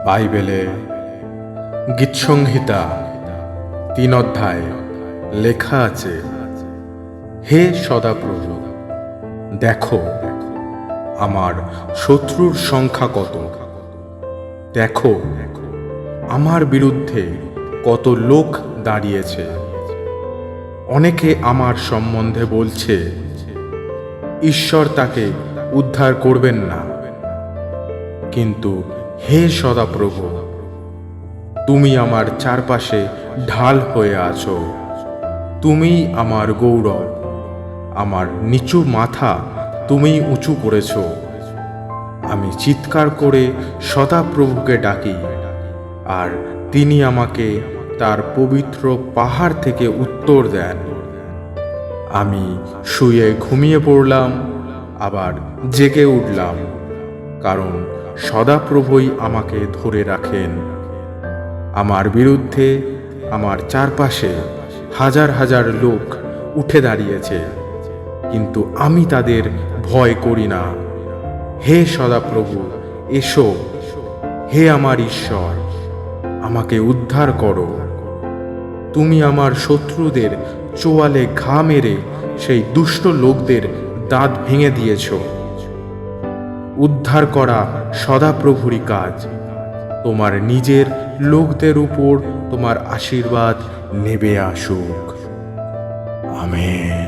বাইবেলে গীতসংহিতা ৩ অধ্যায় লেখা আছে, হে সদাপ্রভু, দেখো আমার শত্রুর সংখ্যা কত। দেখো আমার বিরুদ্ধে কত লোক দাঁড়িয়েছে। অনেকে আমার সম্বন্ধে বলছে, ঈশ্বর তাকে উদ্ধার করবেন না। কিন্তু হে সদাপ্রভু, তুমি আমার চারপাশে ঢাল হয়ে আছো। তুমি আমার গৌরব, আমার নিচু মাথা তুমি উঁচু করেছ। আমি চিৎকার করে সদাপ্রভুকে ডাকি, আর তিনি আমাকে তার পবিত্র পাহাড় থেকে উত্তর দেন। আমি শুয়ে ঘুমিয়ে পড়লাম, আবার জেগে উঠলাম, কারণ সদাপ্রভুই আমাকে ধরে রাখেন। আমার বিরুদ্ধে আমার চারপাশে হাজার হাজার লোক উঠে দাঁড়িয়েছে, কিন্তু আমি তাদের ভয় করি না। হে সদাপ্রভু, এসো। হে আমার ঈশ্বর, আমাকে উদ্ধার করো। তুমি আমার শত্রুদের চোয়ালে ঘা মেরে সেই দুষ্ট লোকদের দাঁত ভেঙে দিয়েছ। উদ্ধার করা সদাপ্রভুরই কাজ। তোমার নিজের লোকদের উপর তোমার আশীর্বাদ নেবে আসুক। আমেন।